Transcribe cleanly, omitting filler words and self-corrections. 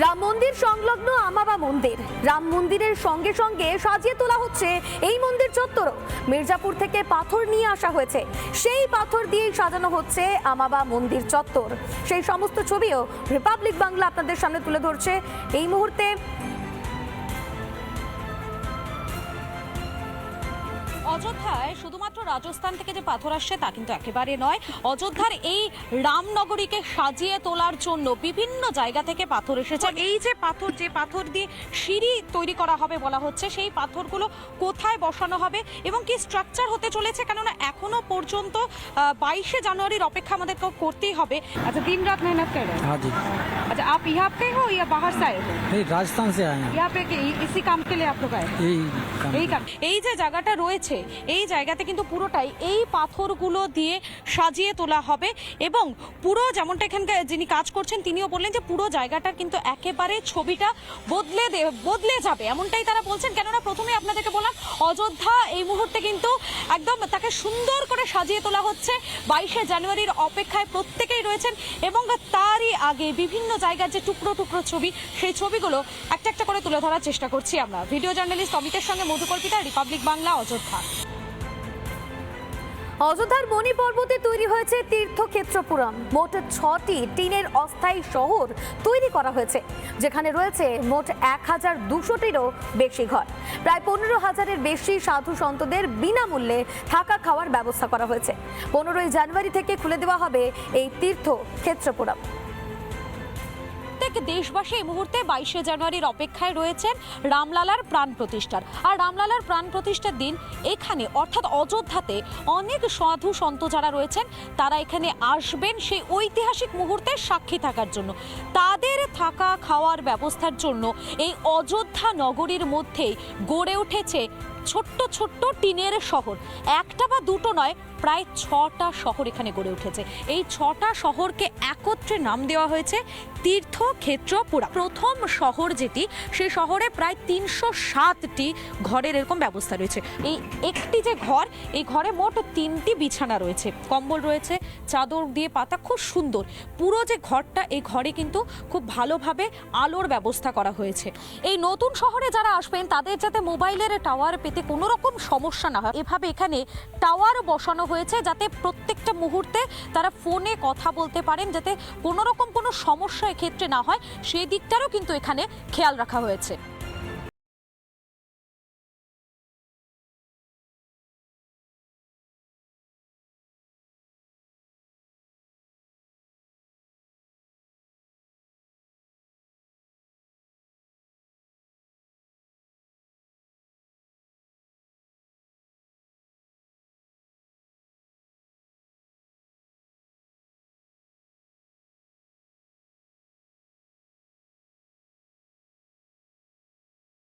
রাম মন্দির সংলগ্ন আমাবা মন্দির, রাম মন্দিরের সঙ্গে সঙ্গে সাজিয়ে তোলা হচ্ছে এই মন্দির চত্বরও। মির্জাপুর থেকে পাথর নিয়ে আসা হয়েছে, সেই পাথর দিয়েই সাজানো হচ্ছে আমাবা মন্দির চত্বর। সেই সমস্ত ছবিও রিপাবলিক বাংলা আপনাদের সামনে তুলে ধরছে এই মুহূর্তে। অযোধ্যায় শুধুমাত্র রাজস্থান থেকে যে পাথর আসছে তা কিন্তু একেবারে নয়। অযোধ্যার এই রামনগরীকে সাজিয়ে তোলার জন্য বিভিন্ন জায়গা থেকে পাথর এসেছে। এই যে পাথর দিয়ে সিঁড়ি তৈরি করা হবে বলা হচ্ছে, সেই পাথরগুলো কোথায় বসানো হবে এবং কি স্ট্রাকচার হতে চলেছে, কেননা এখনো পর্যন্ত 22শে জানুয়ারির অপেক্ষা আমাদের করতেই হবে। আচ্ছা, दिन रात मेहनत कर रहे हैं? हाँ जी। अच्छा, आप यहाँ पे हो या बाहर से आए हो? नहीं, राजस्थान से आए हैं। यहाँ पे इसी काम के लिए आप लोग आए? এই কাম। এই যে জায়গাটা রয়েছে, এই জায়গাতে কিন্তু পুরোটাই এই পাথরগুলো দিয়ে সাজিয়ে তোলা হবে এবং পুরো যেমনটা এখানকার যিনি কাজ করছেন তিনিও বললেন যে পুরো জায়গাটা কিন্তু একেবারে ছবিটা বদলে যাবে, এমনটাই তারা বলছেন। কেননা প্রথমে আপনাদেরকে বললাম, অযোধ্যা এই মুহূর্তে কিন্তু একদম তাকে সুন্দর করে সাজিয়ে তোলা হচ্ছে। 22শে জানুয়ারির অপেক্ষায় প্রত্যেকেই রয়েছেন এবং তারই আগে বিভিন্ন জায়গার যে টুকরো টুকরো ছবি, সেই ছবিগুলো একটা একটা করে তুলে ধরার চেষ্টা করছি আমরা। ভিডিও জার্নালিস্ট অমিতের সঙ্গে মধুকল্পিতা, রিপাবলিক বাংলা, অযোধ্যা। অযোধ্যার মণি পর্বতে তৈরি হয়েছে তীর্থক্ষেত্রপুরম। মোট 6টি টিনের অস্থায়ী শহর তৈরি করা হয়েছে, যেখানে রয়েছে মোট 1200টিরও বেশি ঘর। প্রায় 15,000-এর বেশি সাধু সন্তদের বিনামূল্যে থাকা খাওয়ার ব্যবস্থা করা হয়েছে। 15ই জানুয়ারি থেকে খুলে দেওয়া হবে এই তীর্থক্ষেত্রপুরম। প্রত্যেক দেশবাসী এই মুহূর্তে 22শে জানুয়ারির অপেক্ষায় রয়েছেন রামলালার প্রাণ প্রতিষ্ঠার। আর রামলালার প্রাণ প্রতিষ্ঠার দিন এখানে অর্থাৎ অযোধ্যাতে অনেক সাধু সন্ত যারা রয়েছেন তারা এখানে আসবেন সেই ঐতিহাসিক মুহূর্তের সাক্ষী থাকার জন্য। তাদের থাকা খাওয়ার ব্যবস্থার জন্য এই অযোধ্যা নগরীর মধ্যেই গড়ে উঠেছে ছোট্ট ছোট্ট টিনের শহর। একটা বা দুটো নয়, প্রায় 6টা শহর এখানে গড়ে উঠেছে। এই 6টা শহরকে একত্রে নাম দেওয়া হয়েছে তীর্থক্ষেত্রপুরম। প্রথম শহর যেটি, সেই শহরে প্রায় 307টি ঘরের এরকম ব্যবস্থা রয়েছে। এই একটি যে ঘর, এই ঘরে মোট 3টি বিছানা রয়েছে, কম্বল রয়েছে, চাদর দিয়ে পাতা, খুব সুন্দর পুরো যে ঘরটা। এই ঘরে কিন্তু খুব ভালোভাবে আলোর ব্যবস্থা করা হয়েছে। এই নতুন শহরে যারা আসবেন তাদের যাতে মোবাইলের টাওয়ার পেতে কোনো রকম সমস্যা না হয়, এভাবে এখানে টাওয়ার বসানো হয়েছে যাতে প্রত্যেকটা মুহূর্তে তারা ফোনে কথা বলতে পারেন, যাতে কোনো রকম কোনো সমস্যা এক্ষেত্রে না হয়, সেই দিকটারও কিন্তু এখানে খেয়াল রাখা হয়েছে।